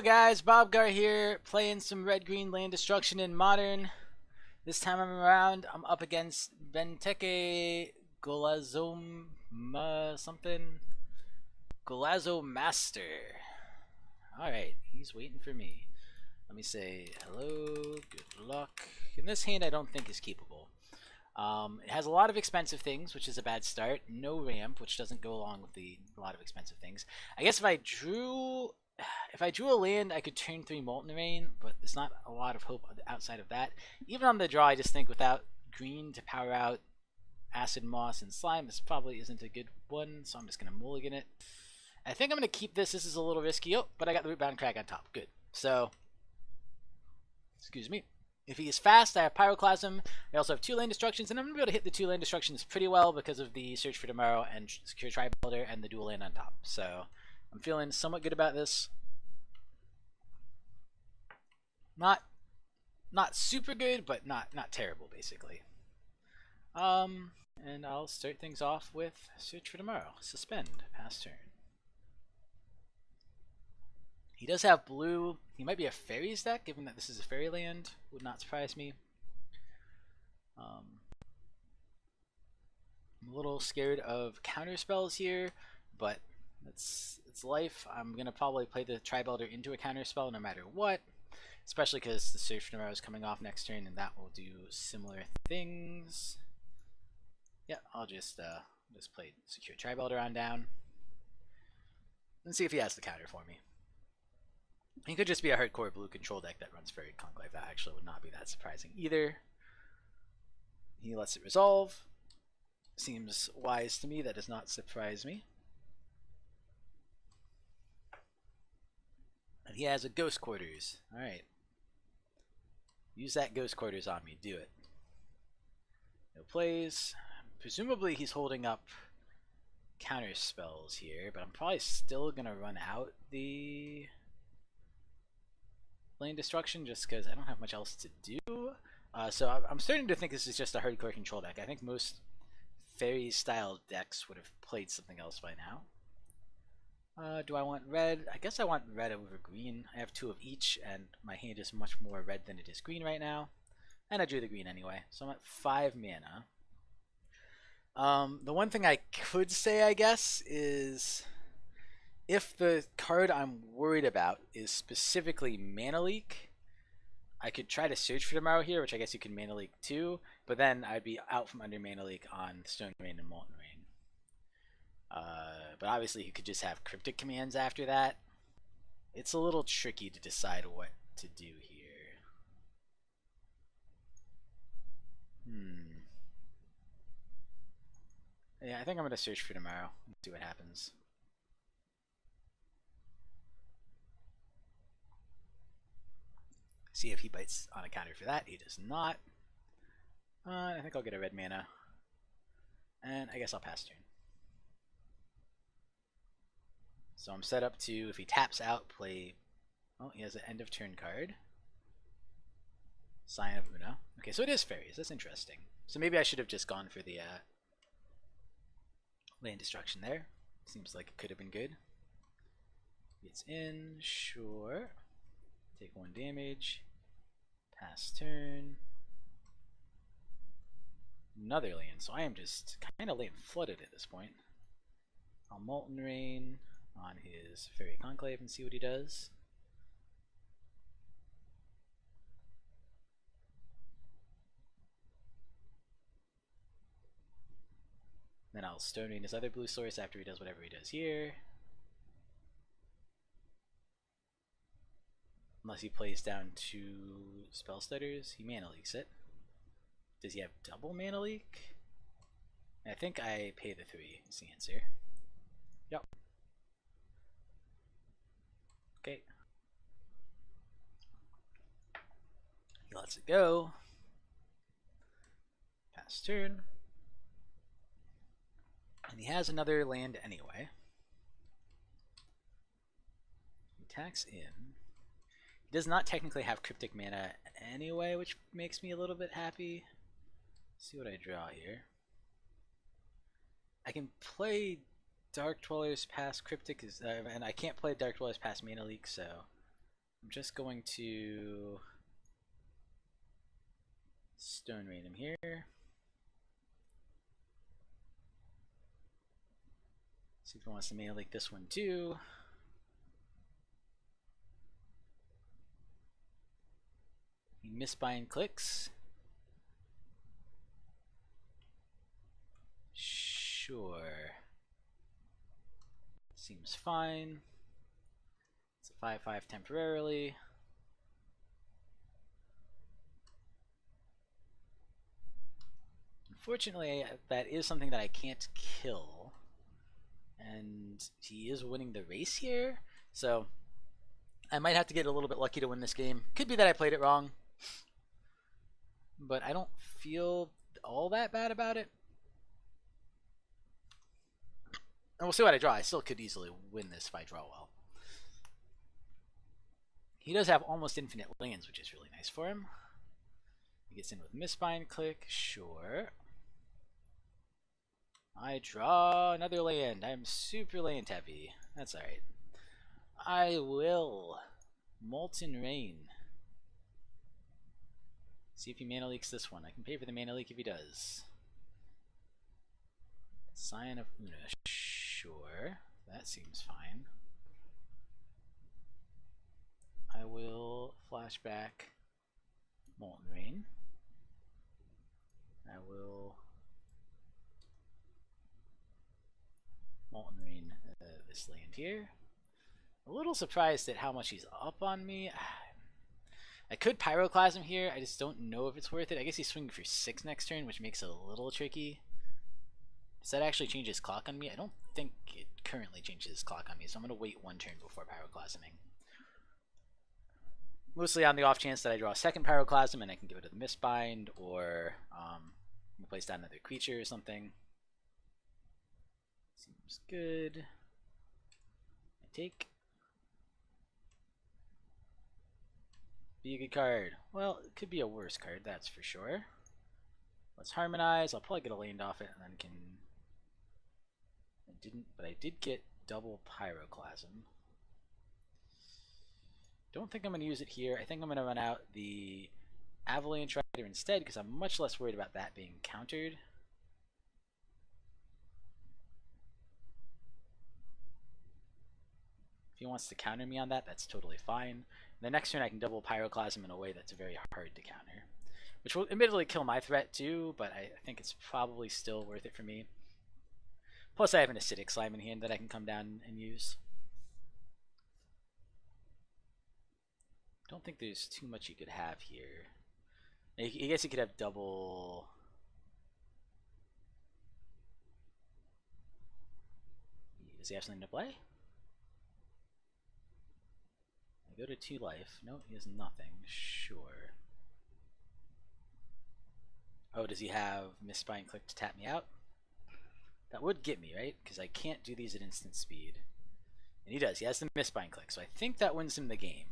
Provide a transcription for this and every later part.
Hello guys, Bobgar here, playing some red-green land destruction in Modern. This time I'm up against Benteke Golazoma something. Golazo Master. Alright, he's waiting for me. Let me say hello, good luck. In this hand I don't think is keepable. It has a lot of expensive things, which is a bad start. No ramp, which doesn't go along with a lot of expensive things. I guess if I drew a land, I could turn 3 Molten Rain, but there's not a lot of hope outside of that. Even on the draw, I just think without green to power out Acid-Moss and Slime, this probably isn't a good one, so I'm just going to mulligan it. I think I'm going to keep this. This is a little risky. Oh, but I got the Rootbound Crag on top. Good. So, excuse me. If he is fast, I have Pyroclasm. I also have 2 land destructions, and I'm going to be able to hit the 2 land destructions pretty well because of the Search for Tomorrow and Sakura-Tribe Elder and the dual land on top. So, I'm feeling somewhat good about this. Not super good, but not terrible, basically. And I'll start things off with Search for Tomorrow. Suspend. Pass turn. He does have blue. He might be a fairies deck, given that this is a fairy land. Would not surprise me. I'm a little scared of counter spells here, but it's life. I'm gonna probably play the Tribe Elder into a counter spell no matter what, especially because the Search for Tomorrow is coming off next turn, and that will do similar things. Yeah, I'll just play Sakura-Tribe Elder on down and see if he has the counter for me. He could just be a hardcore blue control deck that runs Fairy Conclave. That actually would not be that surprising either. He lets it resolve. Seems wise to me. That does not surprise me. And he has a Ghost Quarters. Alright. Use that Ghost Quarters on me. Do it. No plays. Presumably he's holding up counter spells here, but I'm probably still going to run out the land destruction just because I don't have much else to do. So I'm starting to think this is just a hardcore control deck. I think most fairy style decks would have played something else by now. Do I want red? I guess I want red over green. I have 2 of each, and my hand is much more red than it is green right now. And I drew the green anyway, so I'm at 5 mana. The one thing I could say, I guess, is if the card I'm worried about is specifically Mana Leak, I could try to Search for Tomorrow here, which I guess you can Mana Leak too, but then I'd be out from under Mana Leak on Stone Rain and Molten Rain. But obviously you could just have Cryptic commands after that. It's a little tricky to decide what to do here. Yeah, I think I'm going to Search for Tomorrow and see what happens. See if he bites on a counter for that. He does not. I think I'll get a red mana. And I guess I'll pass turn. So I'm set up to, if he taps out, play... Oh, he has an end of turn card. Sign of Una. Okay, so it is fairies. That's interesting. So maybe I should have just gone for the land destruction there. Seems like it could have been good. It's in, sure. Take 1 damage. Pass turn. Another land, so I am just kind of late flooded at this point. I'll Molten Rain on his Fairy Conclave and see what he does. Then I'll Stone Rain his other blue source after he does whatever he does here. Unless he plays down 2 Spell Stutters, he Mana Leaks it. Does he have double Mana Leak? I think I pay the 3 is the answer. Yep. Okay. He lets it go. Pass turn. And he has another land anyway. He attacks in. He does not technically have Cryptic mana anyway, which makes me a little bit happy. Let's see what I draw here. I can play Dark-Dwellers past Cryptic, and I can't play Dark-Dwellers past Mana Leak, so I'm just going to Stone Rain him here. See if he wants to melee this one too. He misbind clicks. Sure. Seems fine. It's a 5/5 temporarily. Unfortunately, that is something that I can't kill. And he is winning the race here. So I might have to get a little bit lucky to win this game. Could be that I played it wrong. But I don't feel all that bad about it. And we'll see what I draw. I still could easily win this if I draw well. He does have almost infinite lands, which is really nice for him. He gets in with Misbind Click. Sure. I draw another land. I'm super land heavy. That's alright. I will Molten Rain. See if he mana leaks this one. I can pay for the mana leak if he does. Scion of Una. Sure. That seems fine. I will flashback Molten Rain. I will Molten Rain this land here. A little surprised at how much he's up on me. I could Pyroclasm here. I just don't know if it's worth it. I guess he's swinging for 6 next turn, which makes it a little tricky. Does that actually change his clock on me? I don't think it currently changes his clock on me, so I'm going to wait 1 turn before Pyroclasming. Mostly on the off chance that I draw a second Pyroclasm and I can give it to the Misbind, or place down another creature or something. Seems good. I take. Be a good card. Well, it could be a worse card, that's for sure. Let's Harmonize. I'll probably get a land off it and then can... I didn't, but I did get double Pyroclasm. Don't think I'm going to use it here. I think I'm going to run out the Avalanche Rider instead because I'm much less worried about that being countered. If he wants to counter me on that, that's totally fine. The next turn I can double Pyroclasm in a way that's very hard to counter. Which will admittedly kill my threat too, but I think it's probably still worth it for me. Plus I have an Acidic Slime in hand that I can come down and use. Don't think there's too much you could have here. I guess you could have double... Does he have something to play? I go to 2 life. No, he has nothing. Sure. Oh, does he have Misbind Click to tap me out? That would get me, right? Because I can't do these at instant speed. And he does. He has the Misbind Click. So I think that wins him the game.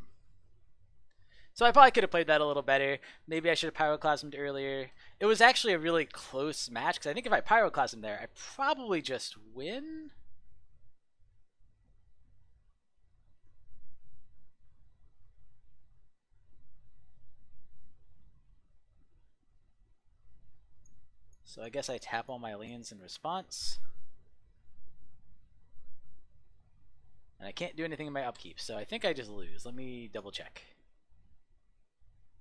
So I probably could have played that a little better. Maybe I should have Pyroclasmed earlier. It was actually a really close match, because I think if I Pyroclasmed there, I probably just win. So I guess I tap all my lands in response. And I can't do anything in my upkeep, so I think I just lose. Let me double check.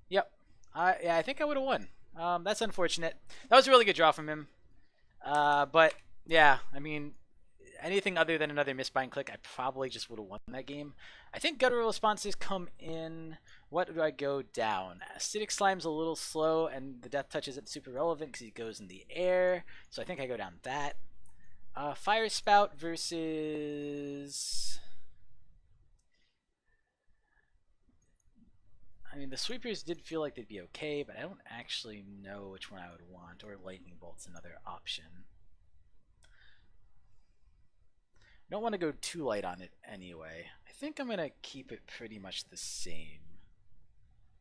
Yep. Yeah, I think I would have won. That's unfortunate. That was a really good draw from him. But, yeah, I mean, anything other than another Misbind Click, I probably just would have won that game. I think Guttural Responses come in. What do I go down? Acidic Slime's a little slow, and the Death Touch isn't super relevant because he goes in the air. So I think I go down that. Firespout versus... I mean, the Sweepers did feel like they'd be okay, but I don't actually know which one I would want, or Lightning Bolt's another option. I don't want to go too light on it anyway. I think I'm going to keep it pretty much the same.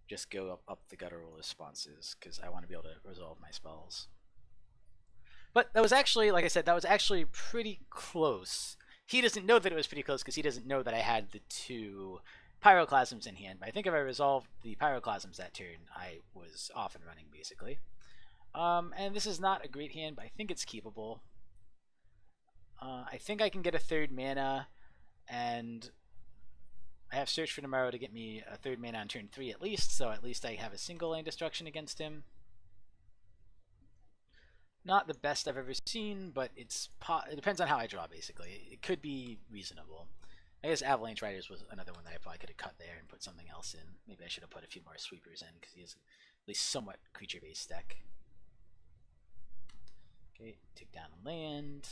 Just go up the Guttural Responses, because I want to be able to resolve my spells. But that was actually, like I said, that was actually pretty close. He doesn't know that it was pretty close, because he doesn't know that I had the 2 Pyroclasms in hand, but I think if I resolved the Pyroclasms that turn, I was off and running, basically. And this is not a great hand, but I think it's keepable. I think I can get a 3rd mana, and I have Search for Tomorrow to get me a 3rd mana on turn 3 at least, so at least I have a single lane destruction against him. Not the best I've ever seen, but it depends on how I draw, basically. It could be reasonable. I guess Avalanche Riders was another one that I probably could have cut there and put something else in. Maybe I should have put a few more sweepers in, because he has at least somewhat creature-based deck. Okay, take down a land.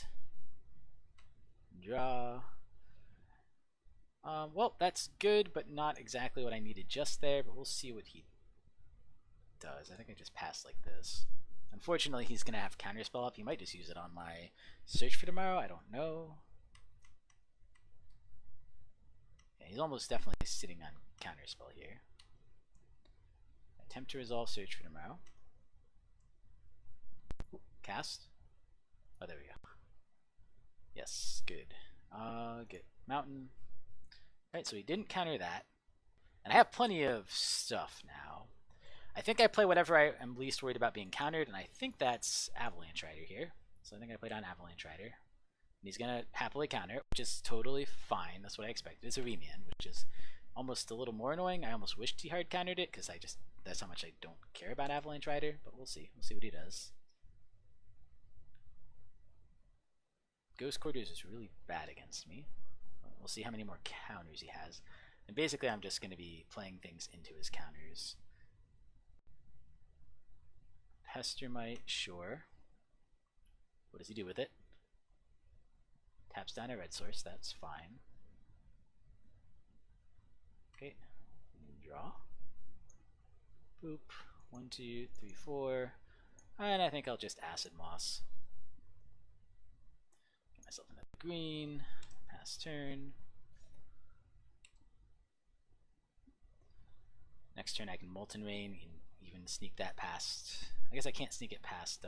Draw. Well, that's good, but not exactly what I needed just there, but we'll see what he does. I think I just passed like this. Unfortunately, he's going to have Counterspell up. He might just use it on my Search for Tomorrow. I don't know. Yeah, he's almost definitely sitting on Counterspell here. Attempt to resolve Search for Tomorrow. Cast. Oh, there we go. Yes, good. Get Mountain. Alright, so he didn't counter that. And I have plenty of stuff now. I think I play whatever I am least worried about being countered, and I think that's Avalanche Rider here. So I think I played on Avalanche Rider. And he's going to happily counter, which is totally fine. That's what I expected. It's a remand, which is almost a little more annoying. I almost wished he hard countered it, because that's how much I don't care about Avalanche Rider, but we'll see. We'll see what he does. Ghost Quarters is really bad against me. We'll see how many more counters he has. And basically I'm just going to be playing things into his counters. Pestermite, sure. What does he do with it? Taps down a red source, that's fine. Okay, draw. Boop. 1, 2, 3, 4. And I think I'll just Acid-Moss. Get myself another green. Pass turn. Next turn I can Molten Rain. You can even sneak that past. I guess I can't sneak it past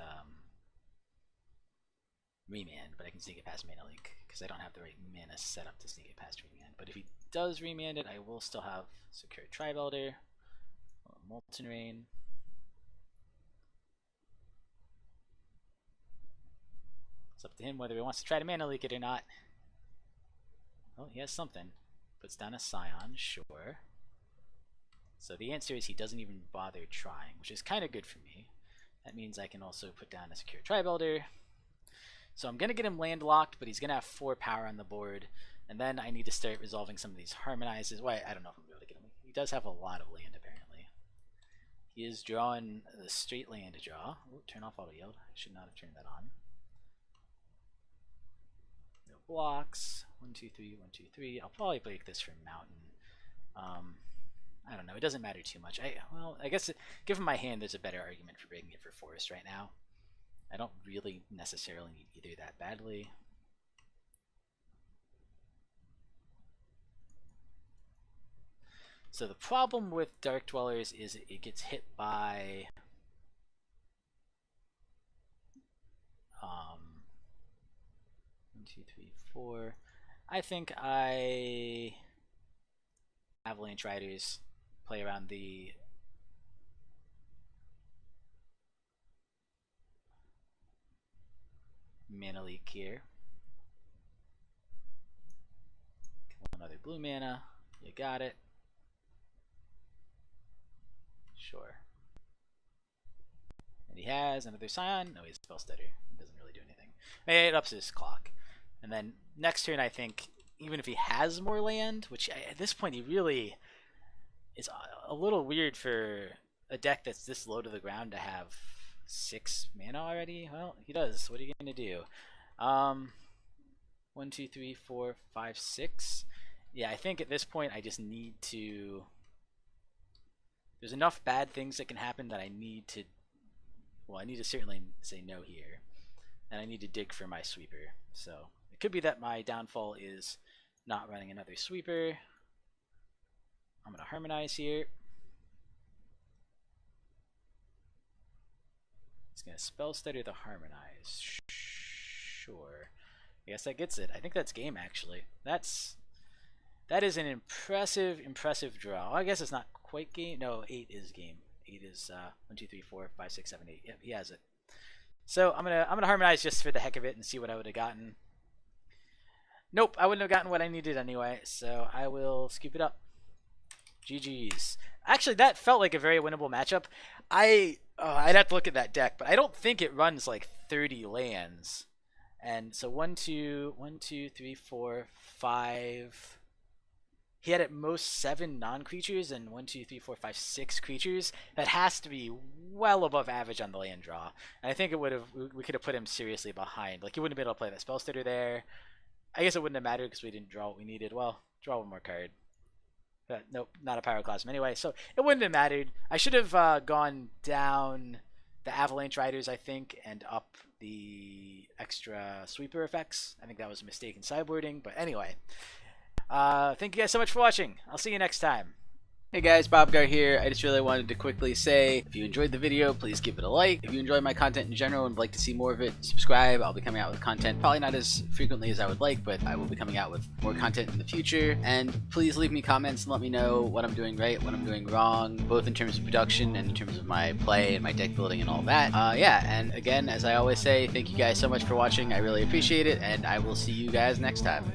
Remand, but I can sneak it past Mana Leak because I don't have the right mana set up to sneak it past Remand. But if he does Remand it, I will still have Sakura-Tribe Elder, Molten Rain. It's up to him whether he wants to try to Mana Leak it or not. Oh, he has something. Puts down a Scion, sure. So the answer is he doesn't even bother trying, which is kind of good for me. That means I can also put down a Sakura-Tribe Elder. So I'm going to get him landlocked, but he's going to have 4 power on the board. And then I need to start resolving some of these Harmonizes. Well, I don't know if I'm going to be able to get him. He does have a lot of land, apparently. He is drawing the straight land to draw. Ooh, turn off auto yield. I should not have turned that on. No blocks. 1, 2, 3, 1, 2, 3. I'll probably break this for Mountain. I don't know. It doesn't matter too much. Well, I guess given my hand, there's a better argument for breaking it for Forest right now. I don't really necessarily need either that badly. So the problem with Dark-Dwellers is it gets hit by 1, 2, 3, 4. I think Avalanche Riders play around the Mana Leak here. Kill another blue mana. You got it. Sure. And he has another Scion. No, he's Spell Stutter. It doesn't really do anything. It ups his clock. And then next turn, I think, even if he has more land, which at this point he really is a little weird for a deck that's this low to the ground to have 6 mana already. Well, he does. What are you going to do? 1, 2, 3, 4, 5, 6. Yeah, I think at this point I just need to... There's enough bad things that can happen that I need to... Well, I need to certainly say no here. And I need to dig for my sweeper. So it could be that my downfall is not running another sweeper. I'm going to Harmonize here. He's going to Spell Stutter the Harmonize. Sure. I guess that gets it. I think that's game, actually. That's That is an impressive draw. I guess it's not quite game. No, 8 is game. 8 is 1, 2, 3, 4, 5, 6, 7, 8. Yep, he has it. So I'm gonna harmonize just for the heck of it and see what I would have gotten. Nope, I wouldn't have gotten what I needed anyway. So I will scoop it up. GG's. Actually, that felt like a very winnable matchup. I'd have to look at that deck, but I don't think it runs like 30 lands. And so 1, 2, 3, 4, 5. He had at most 7 non-creatures and 1, 2, 3, 4, 5, 6 creatures. That has to be well above average on the land draw. And I think it would have. We could have put him seriously behind. Like he wouldn't have been able to play that spell stutter there. I guess it wouldn't have mattered because we didn't draw what we needed. Well, draw one more card. But nope, not a Pyroclasm anyway. So it wouldn't have mattered. I should have gone down the Avalanche Riders, I think, and up the extra sweeper effects. I think that was a mistake in sideboarding. But anyway. Thank you guys so much for watching. I'll see you next time. Hey guys, Bobgar here. I just really wanted to quickly say, if you enjoyed the video, please give it a like. If you enjoy my content in general and would like to see more of it, subscribe. I'll be coming out with content, probably not as frequently as I would like, but I will be coming out with more content in the future. And please leave me comments and let me know what I'm doing right, what I'm doing wrong, both in terms of production and in terms of my play and my deck building and all that. Yeah, and again, as I always say, thank you guys so much for watching. I really appreciate it, and I will see you guys next time.